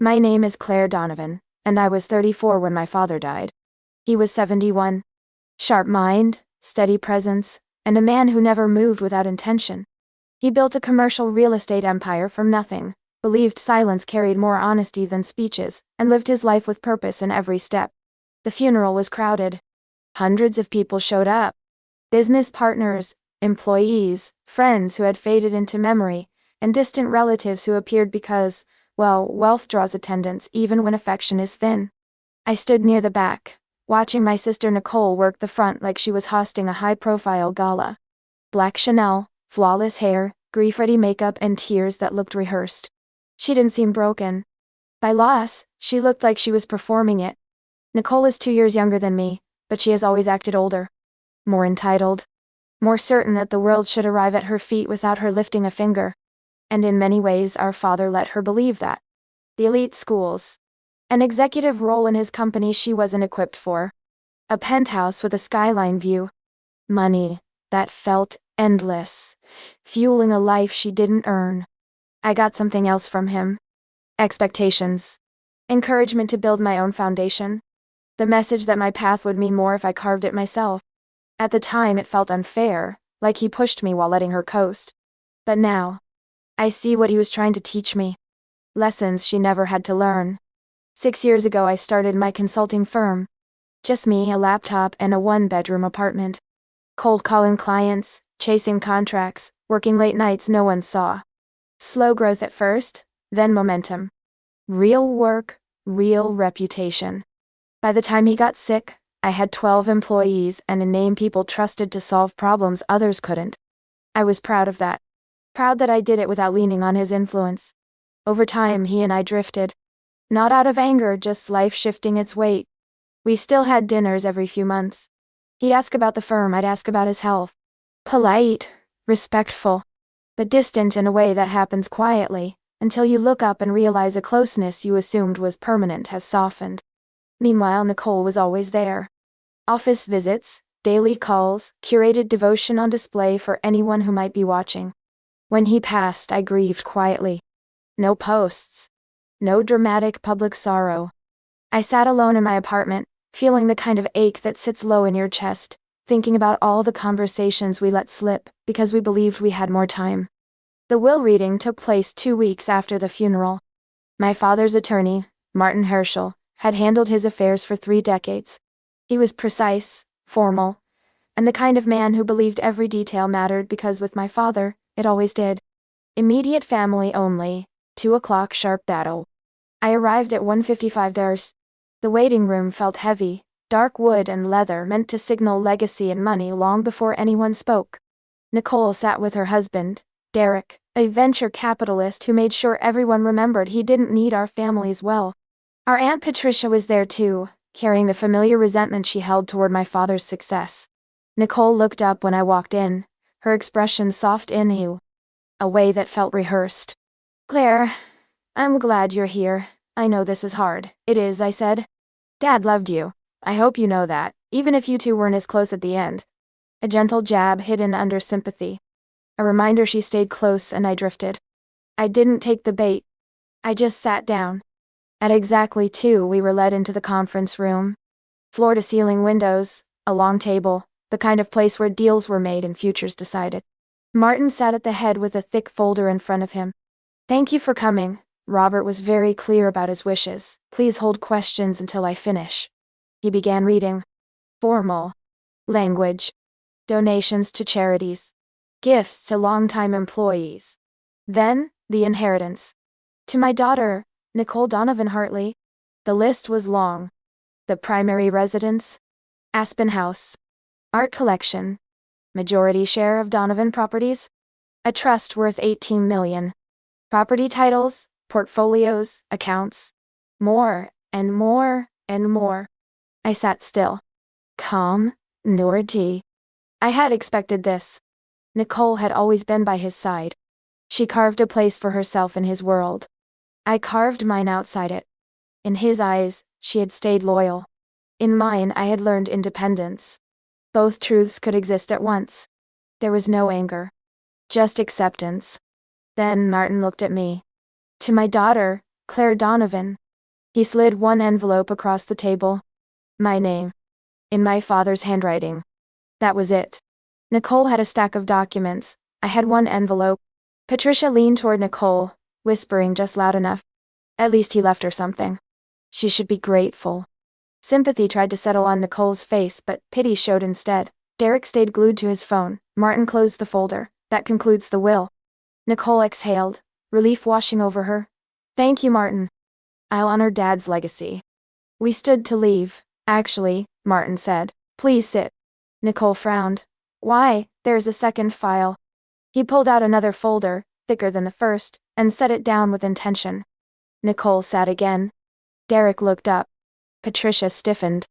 My name is Claire Donovan, and I was 34 when my father died. He was 71. Sharp mind, steady presence, and a man who never moved without intention. He built a commercial real estate empire from nothing, believed silence carried more honesty than speeches, and lived his life with purpose in every step. The funeral was crowded. Hundreds of people showed up. Business partners, employees, friends who had faded into memory, and distant relatives who appeared because, well, wealth draws attendance even when affection is thin. I stood near the back, watching my sister Nicole work the front like she was hosting a high-profile gala. Black Chanel, flawless hair, grief-ready makeup, and tears that looked rehearsed. She didn't seem broken. By loss, she looked like she was performing it. Nicole is 2 years younger than me, but she has always acted older. More entitled. More certain that the world should arrive at her feet without her lifting a finger. And in many ways our father let her believe that. The elite schools. An executive role in his company she wasn't equipped for. A penthouse with a skyline view. Money that felt endless, fueling a life she didn't earn. I got something else from him. Expectations. Encouragement to build my own foundation. The message that my path would mean more if I carved it myself. At the time it felt unfair, like he pushed me while letting her coast. But now, I see what he was trying to teach me. Lessons she never had to learn. 6 years ago I started my consulting firm. Just me, a laptop, and a one-bedroom apartment. Cold calling clients, chasing contracts, working late nights no one saw. Slow growth at first, then momentum. Real work, real reputation. By the time he got sick, I had 12 employees and a name people trusted to solve problems others couldn't. I was proud of that. Proud that I did it without leaning on his influence. Over time he and I drifted. Not out of anger, just life shifting its weight. We still had dinners every few months. He'd ask about the firm, I'd ask about his health. Polite, respectful, but distant in a way that happens quietly, until you look up and realize a closeness you assumed was permanent has softened. Meanwhile, Nicole was always there. Office visits, daily calls, curated devotion on display for anyone who might be watching. When he passed, I grieved quietly. No posts. No dramatic public sorrow. I sat alone in my apartment, feeling the kind of ache that sits low in your chest, thinking about all the conversations we let slip because we believed we had more time. The will reading took place 2 weeks after the funeral. My father's attorney, Martin Herschel, had handled his affairs for 3 decades. He was precise, formal, and the kind of man who believed every detail mattered because with my father, it always did. Immediate family only, 2 o'clock sharp battle. I arrived at 1:55 there's. The waiting room felt heavy, dark wood and leather meant to signal legacy and money long before anyone spoke. Nicole sat with her husband, Derek, a venture capitalist who made sure everyone remembered he didn't need our family's wealth. Our Aunt Patricia was there too, carrying the familiar resentment she held toward my father's success. Nicole looked up when I walked in, her expression soft in hue. A way that felt rehearsed. "Claire, I'm glad you're here. I know this is hard." "It is," I said. "Dad loved you. I hope you know that, even if you two weren't as close at the end." A gentle jab hidden under sympathy. A reminder she stayed close and I drifted. I didn't take the bait. I just sat down. At exactly 2 we were led into the conference room. Floor-to-ceiling windows, a long table, the kind of place where deals were made and futures decided. Martin sat at the head with a thick folder in front of him. "Thank you for coming." Robert was very clear about his wishes. "Please hold questions until I finish." He began reading. Formal language. Donations to charities. Gifts to longtime employees. Then, the inheritance. To my daughter, Nicole Donovan Hartley. The list was long. The primary residence? Aspen House. Art collection. Majority share of Donovan Properties. A trust worth $18 million. Property titles, portfolios, accounts. More, and more, and more. I sat still. Calm, Nordy. I had expected this. Nicole had always been by his side. She carved a place for herself in his world. I carved mine outside it. In his eyes, she had stayed loyal. In mine, I had learned independence. Both truths could exist at once. There was no anger. Just acceptance. Then Martin looked at me. To my daughter, Claire Donovan. He slid one envelope across the table. My name. In my father's handwriting. That was it. Nicole had a stack of documents. I had one envelope. Patricia leaned toward Nicole, whispering just loud enough. At least he left her something. She should be grateful. Sympathy tried to settle on Nicole's face, but pity showed instead. Derek stayed glued to his phone. Martin closed the folder. That concludes the will. Nicole exhaled, relief washing over her. Thank you, Martin. I'll honor Dad's legacy. We stood to leave. Actually, Martin said. Please sit. Nicole frowned. Why? There's a second file. He pulled out another folder, thicker than the first, and set it down with intention. Nicole sat again. Derek looked up. Patricia stiffened.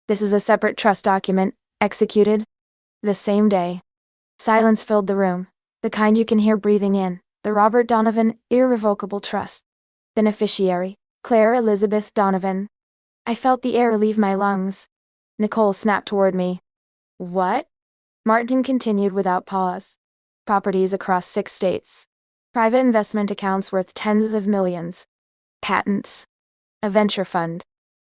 This is a separate trust document, executed the same day. Silence filled the room, the kind you can hear breathing in. The Robert Donovan Irrevocable Trust. Beneficiary, Claire Elizabeth Donovan. I felt the air leave my lungs. Nicole snapped toward me. What? Martin continued without pause. Properties across 6 states. Private investment accounts worth tens of millions. Patents. A venture fund.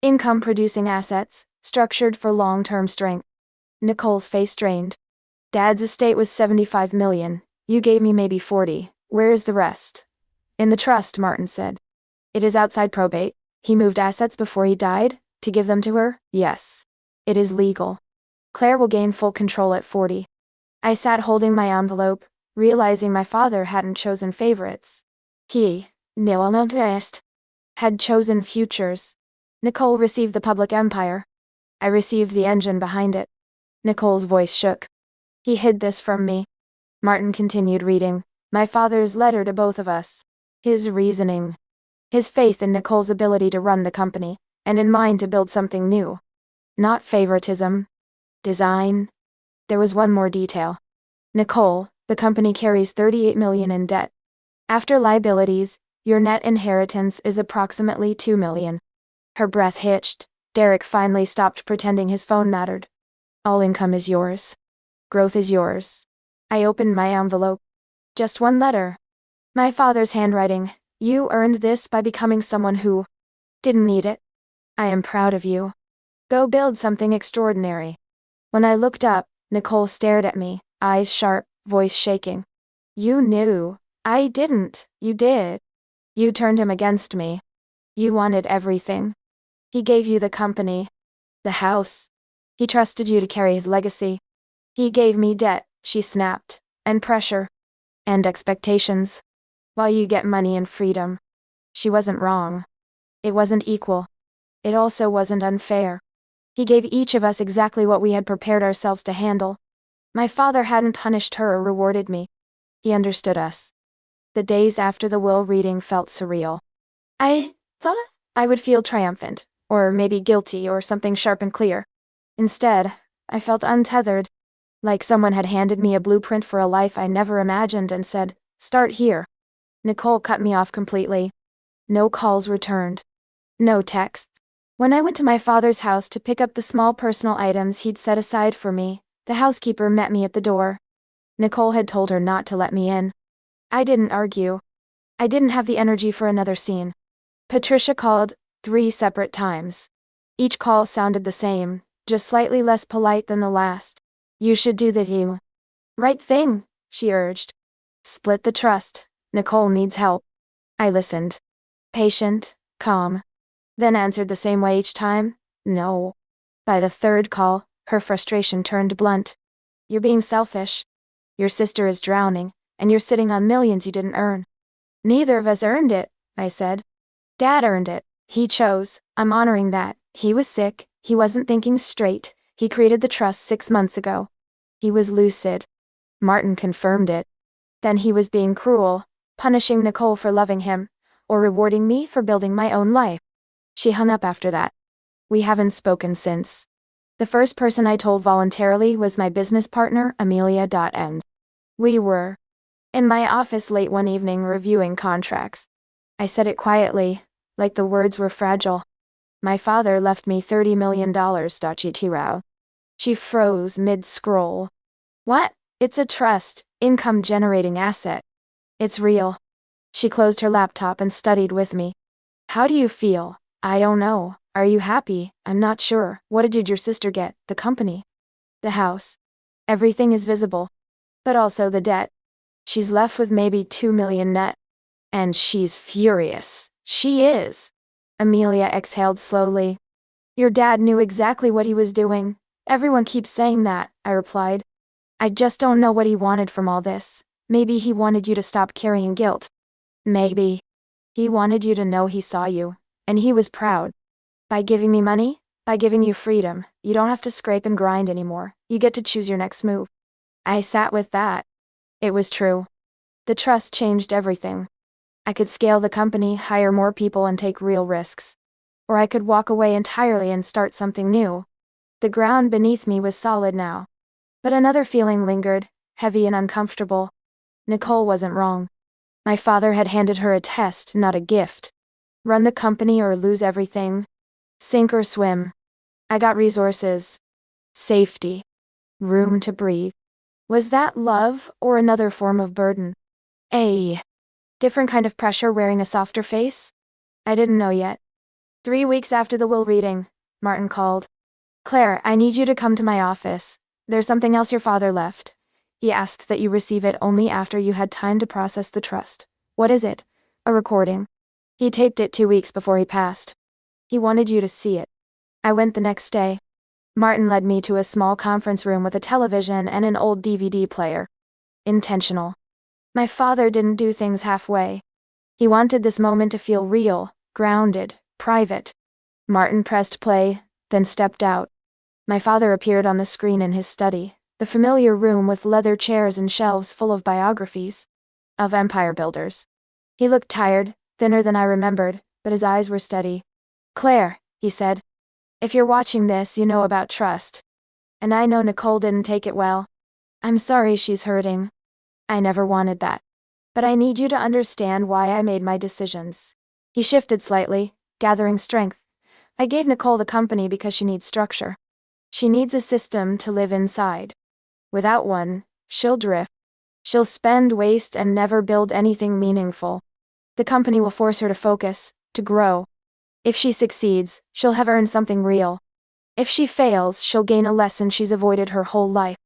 Income-producing assets, structured for long-term strength. Nicole's face drained. Dad's estate was $75 million. You gave me maybe 40. Where is the rest? In the trust, Martin said. It is outside probate. He moved assets before he died? To give them to her? Yes. It is legal. Claire will gain full control at 40. I sat holding my envelope, realizing my father hadn't chosen favorites. He, quietest, had chosen futures. Nicole received the public empire. I received the engine behind it. Nicole's voice shook. He hid this from me. Martin continued reading. My father's letter to both of us. His reasoning. His faith in Nicole's ability to run the company, and in mine to build something new. Not favoritism. Design. There was one more detail. Nicole, the company carries $38 million in debt. After liabilities, your net inheritance is approximately $2 million. Her breath hitched. Derek finally stopped pretending his phone mattered. All income is yours. Growth is yours. I opened my envelope. Just one letter. My father's handwriting. You earned this by becoming someone who didn't need it. I am proud of you. Go build something extraordinary. When I looked up, Nicole stared at me, eyes sharp, voice shaking. You knew. I didn't. You did. You turned him against me. You wanted everything. He gave you the company. The house. He trusted you to carry his legacy. He gave me debt, she snapped, and pressure. And expectations. While you get money and freedom. She wasn't wrong. It wasn't equal. It also wasn't unfair. He gave each of us exactly what we had prepared ourselves to handle. My father hadn't punished her or rewarded me. He understood us. The days after the will reading felt surreal. I thought I would feel triumphant, or maybe guilty or something sharp and clear. Instead, I felt untethered. Like someone had handed me a blueprint for a life I never imagined and said, start here. Nicole cut me off completely. No calls returned. No texts. When I went to my father's house to pick up the small personal items he'd set aside for me, the housekeeper met me at the door. Nicole had told her not to let me in. I didn't argue. I didn't have the energy for another scene. Patricia called 3 separate times. Each call sounded the same, just slightly less polite than the last. You should do the right thing, she urged. Split the trust. Nicole needs help. I listened. Patient, calm. Then answered the same way each time, no. By the 3rd call, her frustration turned blunt. You're being selfish. Your sister is drowning, and you're sitting on millions you didn't earn. Neither of us earned it, I said. Dad earned it. He chose. I'm honoring that. He was sick. He wasn't thinking straight. He created the trust 6 months ago. He was lucid. Martin confirmed it. Then he was being cruel, punishing Nicole for loving him, or rewarding me for building my own life. She hung up after that. We haven't spoken since. The first person I told voluntarily was my business partner, Amelia. We were in my office late one evening reviewing contracts. I said it quietly, like the words were fragile. My father left me $30 million. She froze mid-scroll. What? It's a trust, income-generating asset. It's real. She closed her laptop and studied with me. How do you feel? I don't know. Are you happy? I'm not sure. What did your sister get? The company? The house? Everything is visible. But also the debt. She's left with maybe 2 million net. And she's furious. She is. Amelia exhaled slowly. Your dad knew exactly what he was doing. Everyone keeps saying that, I replied. I just don't know what he wanted from all this. Maybe he wanted you to stop carrying guilt. Maybe. He wanted you to know he saw you. And he was proud. By giving me money? By giving you freedom. You don't have to scrape and grind anymore. You get to choose your next move. I sat with that. It was true. The trust changed everything. I could scale the company, hire more people, and take real risks. Or I could walk away entirely and start something new. The ground beneath me was solid now. But another feeling lingered, heavy and uncomfortable. Nicole wasn't wrong. My father had handed her a test, not a gift. Run the company or lose everything. Sink or swim. I got resources. Safety. Room to breathe. Was that love or another form of burden? A different kind of pressure wearing a softer face? I didn't know yet. 3 weeks after the will reading, Martin called. Claire, I need you to come to my office. There's something else your father left. He asked that you receive it only after you had time to process the trust. What is it? A recording. He taped it 2 weeks before he passed. He wanted you to see it. I went the next day. Martin led me to a small conference room with a television and an old DVD player. Intentional. My father didn't do things halfway. He wanted this moment to feel real, grounded, private. Martin pressed play, then stepped out. My father appeared on the screen in his study, the familiar room with leather chairs and shelves full of biographies of empire builders. He looked tired, thinner than I remembered, but his eyes were steady. Claire, he said, if you're watching this, you know about trust. And I know Nicole didn't take it well. I'm sorry she's hurting. I never wanted that. But I need you to understand why I made my decisions. He shifted slightly, gathering strength. I gave Nicole the company because she needs structure. She needs a system to live inside. Without one, she'll drift. She'll spend, waste, and never build anything meaningful. The company will force her to focus, to grow. If she succeeds, she'll have earned something real. If she fails, she'll gain a lesson she's avoided her whole life.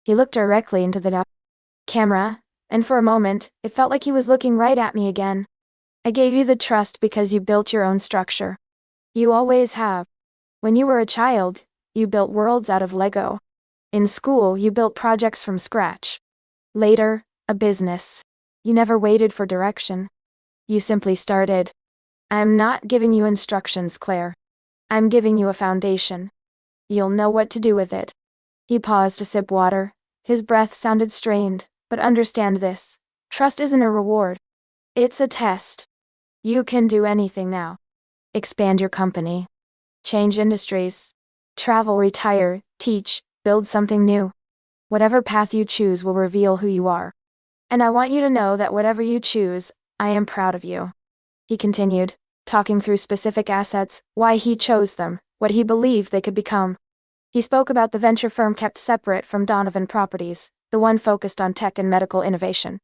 He looked directly into the camera, and for a moment, it felt like he was looking right at me again. I gave you the trust because you built your own structure. You always have. When you were a child, you built worlds out of Lego. In school, you built projects from scratch. Later, a business. You never waited for direction. You simply started. I'm not giving you instructions, Claire. I'm giving you a foundation. You'll know what to do with it. He paused to sip water. His breath sounded strained, but understand this. Trust isn't a reward. It's a test. You can do anything now. Expand your company. Change industries. Travel, retire, teach, build something new. Whatever path you choose will reveal who you are. And I want you to know that whatever you choose, I am proud of you. He continued, talking through specific assets, why he chose them, what he believed they could become. He spoke about the venture firm kept separate from Donovan Properties, the one focused on tech and medical innovation.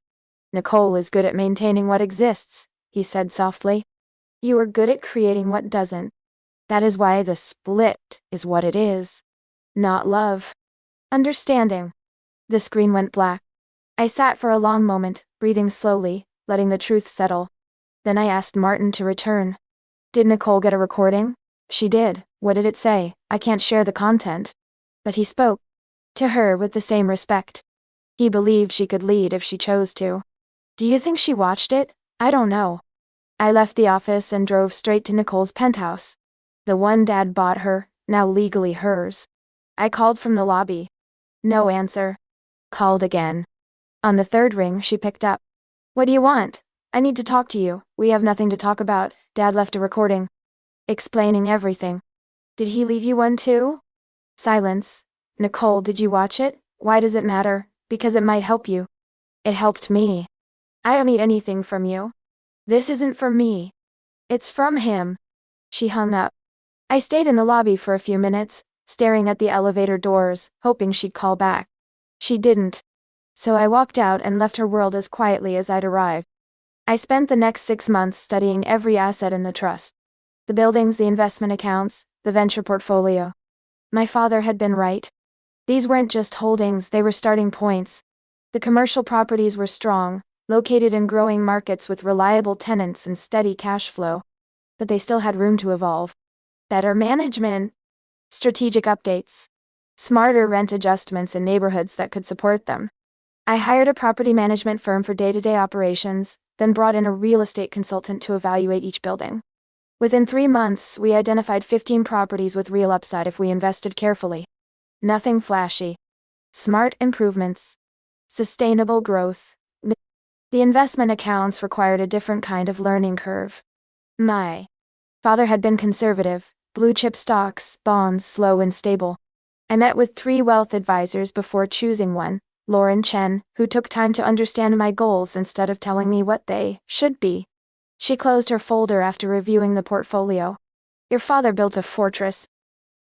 Nicole is good at maintaining what exists, he said softly. You are good at creating what doesn't. That is why the split is what it is. Not love. Understanding. The screen went black. I sat for a long moment, breathing slowly, letting the truth settle. Then I asked Martin to return. Did Nicole get a recording? She did. What did it say? I can't share the content. But he spoke to her with the same respect. He believed she could lead if she chose to. Do you think she watched it? I don't know. I left the office and drove straight to Nicole's penthouse. The one Dad bought her, now legally hers. I called from the lobby. No answer. Called again. On the third ring, she picked up. What do you want? I need to talk to you. We have nothing to talk about. Dad left a recording. Explaining everything. Did he leave you one too? Silence. Nicole, did you watch it? Why does it matter? Because it might help you. It helped me. I don't need anything from you. This isn't for me. It's from him. She hung up. I stayed in the lobby for a few minutes, staring at the elevator doors, hoping she'd call back. She didn't. So I walked out and left her world as quietly as I'd arrived. I spent the next 6 months studying every asset in the trust. The buildings, the investment accounts, the venture portfolio. My father had been right. These weren't just holdings, they were starting points. The commercial properties were strong, located in growing markets with reliable tenants and steady cash flow. But they still had room to evolve. Better management, strategic updates, smarter rent adjustments in neighborhoods that could support them. I hired a property management firm for day-to-day operations, then brought in a real estate consultant to evaluate each building. Within 3 months, we identified 15 properties with real upside if we invested carefully. Nothing flashy. Smart improvements. Sustainable growth. The investment accounts required a different kind of learning curve. My father had been conservative, blue-chip stocks, bonds, slow and stable. I met with 3 wealth advisors before choosing one, Lauren Chen, who took time to understand my goals instead of telling me what they should be. She closed her folder after reviewing the portfolio. Your father built a fortress.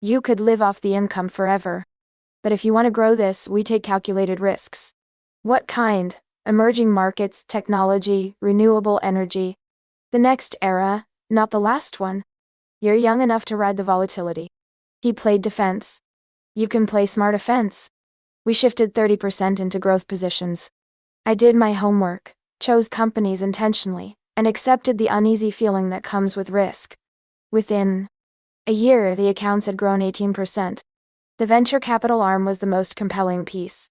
You could live off the income forever. But if you want to grow this, we take calculated risks. What kind? Emerging markets, technology, renewable energy. The next era, not the last one. You're young enough to ride the volatility. He played defense. You can play smart offense. We shifted 30% into growth positions. I did my homework, chose companies intentionally, and accepted the uneasy feeling that comes with risk. Within a year, the accounts had grown 18%. The venture capital arm was the most compelling piece.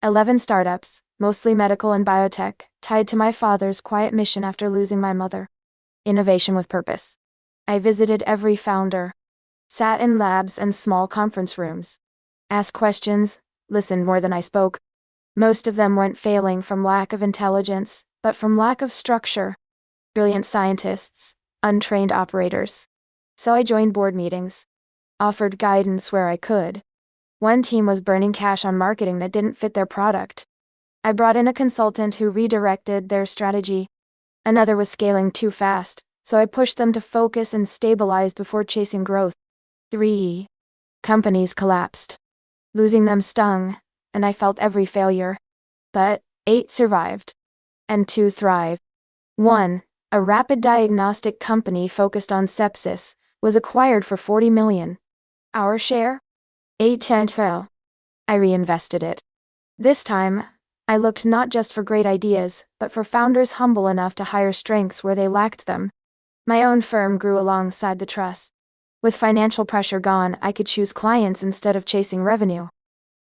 11 startups, mostly medical and biotech, tied to my father's quiet mission after losing my mother. Innovation with purpose. I visited every founder, sat in labs and small conference rooms, asked questions, listened more than I spoke. Most of them weren't failing from lack of intelligence, but from lack of structure. Brilliant scientists, untrained operators. So I joined board meetings, offered guidance where I could. One team was burning cash on marketing that didn't fit their product. I brought in a consultant who redirected their strategy. Another was scaling too fast, so I pushed them to focus and stabilize before chasing growth. 3 companies collapsed. Losing them stung, and I felt every failure. But 8 survived, and 2 thrived. 1, a rapid diagnostic company focused on sepsis, was acquired for $40 million. Our share? 8 fell. I reinvested it. This time, I looked not just for great ideas, but for founders humble enough to hire strengths where they lacked them. My own firm grew alongside the trust. With financial pressure gone, I could choose clients instead of chasing revenue.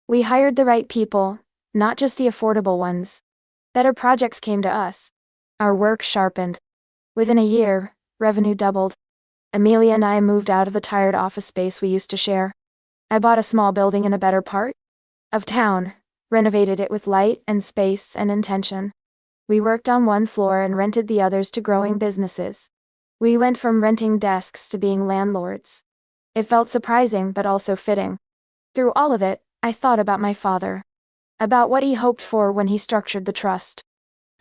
We hired the right people, not just the affordable ones. Better projects came to us. Our work sharpened. Within a year, revenue doubled. Amelia and I moved out of the tired office space we used to share. I bought a small building in a better part of town, renovated it with light and space and intention. We worked on one floor and rented the others to growing businesses. We went from renting desks to being landlords. It felt surprising but also fitting. Through all of it, I thought about my father. About what he hoped for when he structured the trust.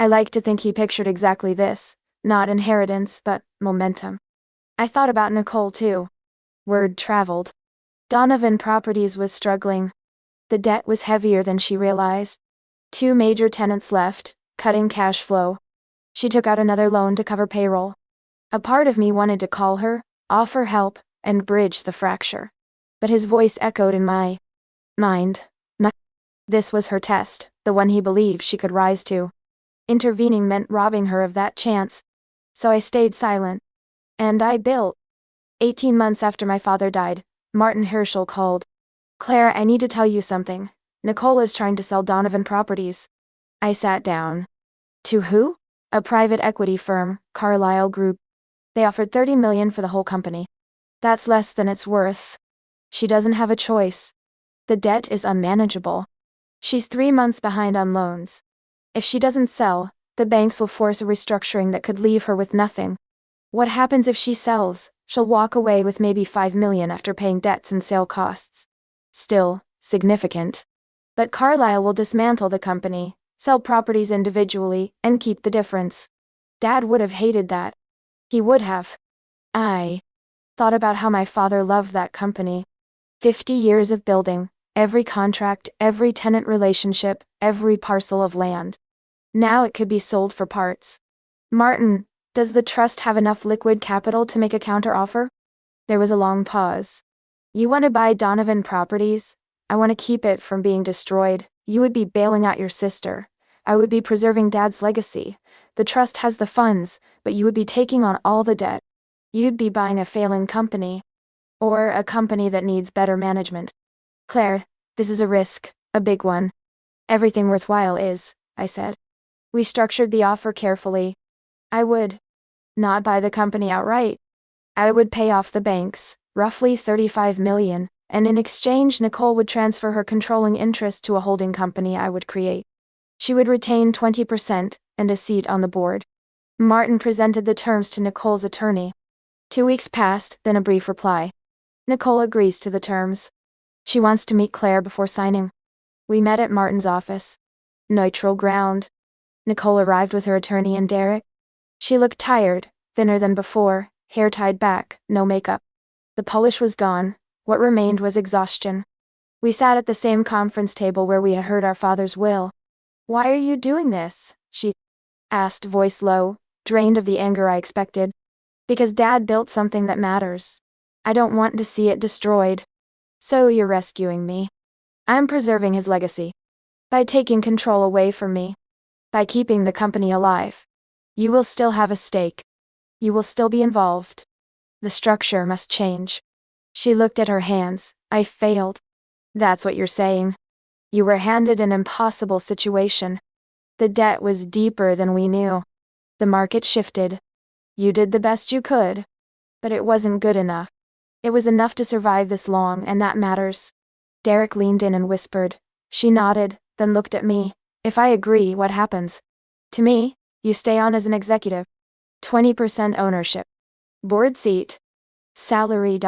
I like to think he pictured exactly this, not inheritance but momentum. I thought about Nicole too. Word traveled. Donovan Properties was struggling. The debt was heavier than she realized. 2 major tenants left, cutting cash flow. She took out another loan to cover payroll. A part of me wanted to call her, offer help, and bridge the fracture. But his voice echoed in my mind. This was her test, the one he believed she could rise to. Intervening meant robbing her of that chance. So I stayed silent. And I built. 18 months after my father died, Martin Herschel called. Claire, I need to tell you something. Nicole is trying to sell Donovan Properties. I sat down. To who? A private equity firm, Carlyle Group. They offered $30 million for the whole company. That's less than it's worth. She doesn't have a choice. The debt is unmanageable. She's 3 months behind on loans. If she doesn't sell, the banks will force a restructuring that could leave her with nothing. What happens if she sells? She'll walk away with maybe $5 million after paying debts and sale costs. Still, significant. But Carlyle will dismantle the company, sell properties individually, and keep the difference. Dad would have hated that. He would have. I thought about how my father loved that company. 50 years of building, every contract, every tenant relationship, every parcel of land. Now it could be sold for parts. Martin, does the trust have enough liquid capital to make a counteroffer? There was a long pause. You want to buy Donovan Properties? I want to keep it from being destroyed. You would be bailing out your sister. I would be preserving Dad's legacy. The trust has the funds, but you would be taking on all the debt. You'd be buying a failing company. Or a company that needs better management. Claire, this is a risk, a big one. Everything worthwhile is, I said. We structured the offer carefully. I would not buy the company outright. I would pay off the banks, roughly $35 million, and in exchange Nicole would transfer her controlling interest to a holding company I would create. She would retain 20% and a seat on the board. Martin presented the terms to Nicole's attorney. 2 weeks passed, then a brief reply. Nicole agrees to the terms. She wants to meet Claire before signing. We met at Martin's office. Neutral ground. Nicole arrived with her attorney and Derek. She looked tired, thinner than before, hair tied back, no makeup. The polish was gone. What remained was exhaustion. We sat at the same conference table where we had heard our father's will. Why are you doing this? She asked, voice low, drained of the anger I expected. Because Dad built something that matters. I don't want to see it destroyed. So you're rescuing me. I'm preserving his legacy. By taking control away from me. By keeping the company alive. You will still have a stake. You will still be involved. The structure must change. She looked at her hands. I failed. That's what you're saying. You were handed an impossible situation. The debt was deeper than we knew. The market shifted. You did the best you could. But it wasn't good enough. It was enough to survive this long, and that matters. Derek leaned in and whispered. She nodded, then looked at me. If I agree, what happens? To me, you stay on as an executive. 20% ownership. Board seat. Salary.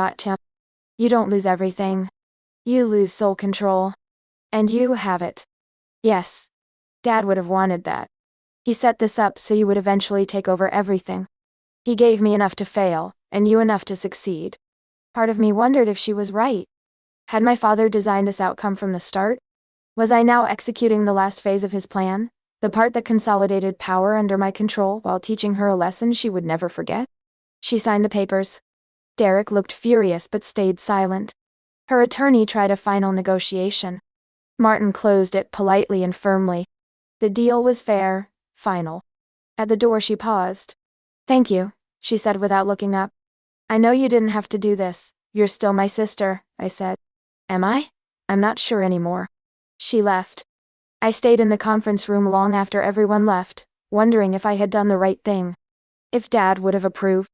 You don't lose everything. You lose sole control. And you have it. Yes. Dad would have wanted that. He set this up so you would eventually take over everything. He gave me enough to fail, and you enough to succeed. Part of me wondered if she was right. Had my father designed this outcome from the start? Was I now executing the last phase of his plan? The part that consolidated power under my control while teaching her a lesson she would never forget? She signed the papers. Derek looked furious but stayed silent. Her attorney tried a final negotiation. Martin closed it politely and firmly. The deal was fair, final. At the door she paused. Thank you, she said without looking up. I know you didn't have to do this. You're still my sister, I said. Am I? I'm not sure anymore. She left. I stayed in the conference room long after everyone left, wondering if I had done the right thing. If Dad would have approved.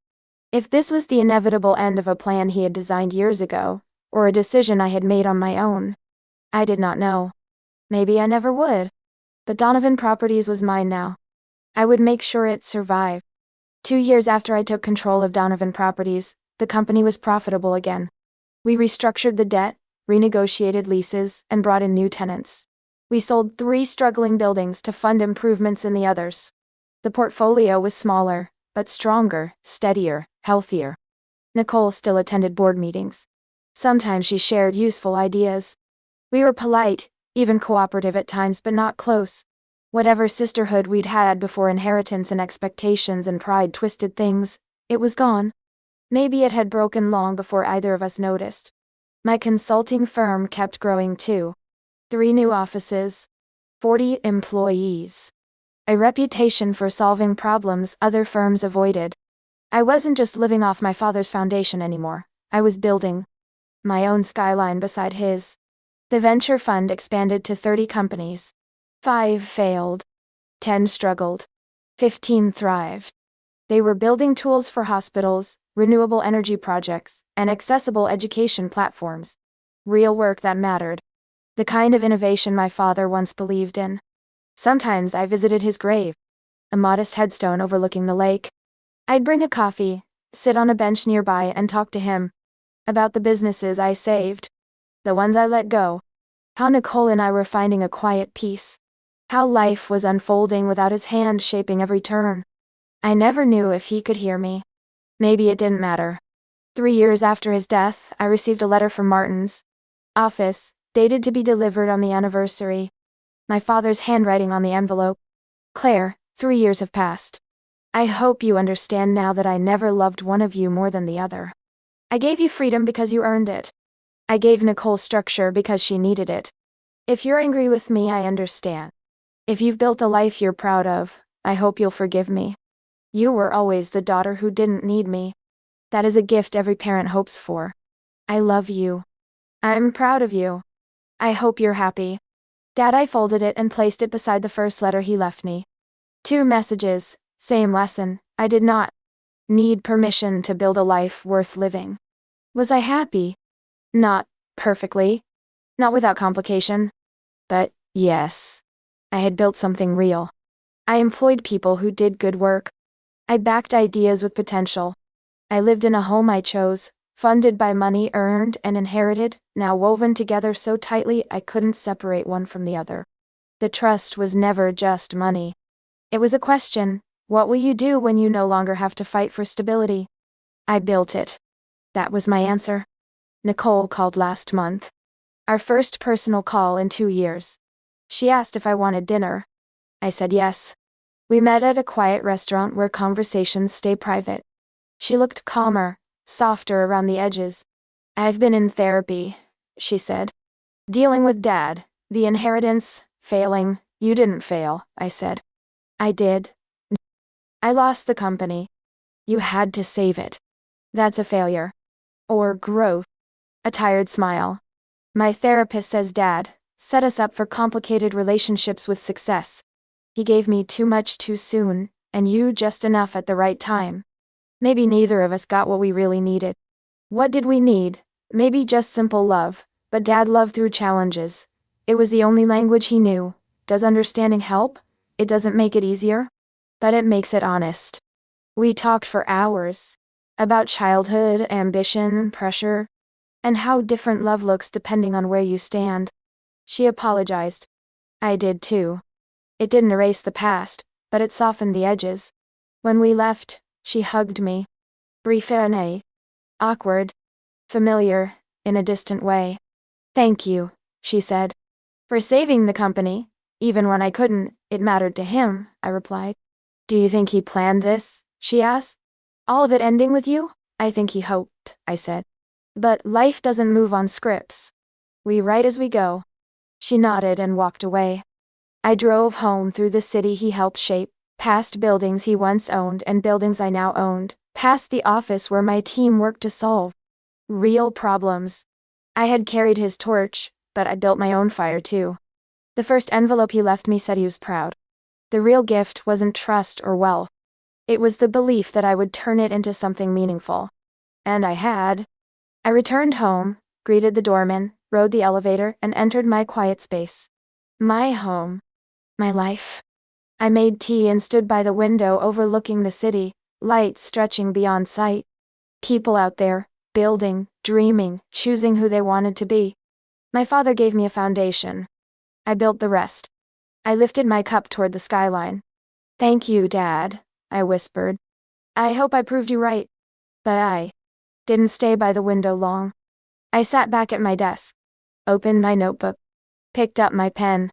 If this was the inevitable end of a plan he had designed years ago, or a decision I had made on my own. I did not know. Maybe I never would. But Donovan Properties was mine now. I would make sure it survived. 2 years after I took control of Donovan Properties, the company was profitable again. We restructured the debt, renegotiated leases, and brought in new tenants. We sold 3 struggling buildings to fund improvements in the others. The portfolio was smaller, but stronger, steadier, healthier. Nicole still attended board meetings. Sometimes she shared useful ideas. We were polite, even cooperative at times, but not close. Whatever sisterhood we'd had before inheritance and expectations and pride twisted things, it was gone. Maybe it had broken long before either of us noticed. My consulting firm kept growing too. 3 new offices. 40 employees. A reputation for solving problems other firms avoided. I wasn't just living off my father's foundation anymore. I was building my own skyline beside his. The venture fund expanded to 30 companies. 5 failed. 10 struggled. 15 thrived. They were building tools for hospitals, renewable energy projects, and accessible education platforms. Real work that mattered. The kind of innovation my father once believed in. Sometimes I visited his grave. A modest headstone overlooking the lake. I'd bring a coffee, sit on a bench nearby and talk to him. About the businesses I saved. The ones I let go. How Nicole and I were finding a quiet peace. How life was unfolding without his hand shaping every turn. I never knew if he could hear me. Maybe it didn't matter. 3 years after his death, I received a letter from Martin's office, dated to be delivered on the anniversary. My father's handwriting on the envelope. Claire, 3 years have passed. I hope you understand now that I never loved one of you more than the other. I gave you freedom because you earned it. I gave Nicole structure because she needed it. If you're angry with me, I understand. If you've built a life you're proud of, I hope you'll forgive me. You were always the daughter who didn't need me. That is a gift every parent hopes for. I love you. I'm proud of you. I hope you're happy. Dad, I folded it and placed it beside the first letter he left me. 2 messages, same lesson. I did not need permission to build a life worth living. Was I happy? Not perfectly. Not without complication. But, yes. I had built something real. I employed people who did good work. I backed ideas with potential. I lived in a home I chose, funded by money earned and inherited, now woven together so tightly I couldn't separate one from the other. The trust was never just money. It was a question: what will you do when you no longer have to fight for stability? I built it. That was my answer. Nicole called last month. Our first personal call in 2 years. She asked if I wanted dinner. I said yes. We met at a quiet restaurant where conversations stay private. She looked calmer, softer around the edges. I've been in therapy, she said. Dealing with Dad, the inheritance, failing. You didn't fail, I said. I did. I lost the company. You had to save it. That's a failure. Or growth. A tired smile. My therapist says Dad set us up for complicated relationships with success. He gave me too much too soon, and you just enough at the right time. Maybe neither of us got what we really needed. What did we need? Maybe just simple love, but Dad loved through challenges. It was the only language he knew. Does understanding help? It doesn't make it easier, but it makes it honest. We talked for hours. About childhood, ambition, pressure, and how different love looks depending on where you stand. She apologized. I did too. It didn't erase the past, but it softened the edges. When we left, she hugged me. Brief and awkward. Familiar, in a distant way. Thank you, she said. For saving the company. Even when I couldn't, it mattered to him, I replied. Do you think he planned this? She asked. All of it ending with you? I think he hoped, I said. But life doesn't move on scripts. We write as we go. She nodded and walked away. I drove home through the city he helped shape, past buildings he once owned and buildings I now owned, past the office where my team worked to solve real problems. I had carried his torch, but I built my own fire too. The first envelope he left me said he was proud. The real gift wasn't trust or wealth. It was the belief that I would turn it into something meaningful. And I had. I returned home, greeted the doorman, rode the elevator, and entered my quiet space. My home. My life. I made tea and stood by the window overlooking the city, lights stretching beyond sight. People out there, building, dreaming, choosing who they wanted to be. My father gave me a foundation. I built the rest. I lifted my cup toward the skyline. Thank you, Dad, I whispered. I hope I proved you right. But I didn't stay by the window long. I sat back at my desk, opened my notebook, picked up my pen.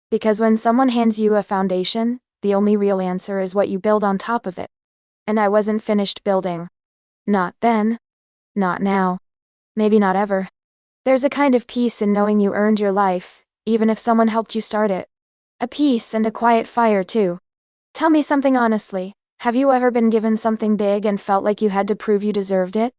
Because when someone hands you a foundation, the only real answer is what you build on top of it. And I wasn't finished building. Not then. Not now. Maybe not ever. There's a kind of peace in knowing you earned your life, even if someone helped you start it. A peace and a quiet fire too. Tell me something honestly. Have you ever been given something big and felt like you had to prove you deserved it?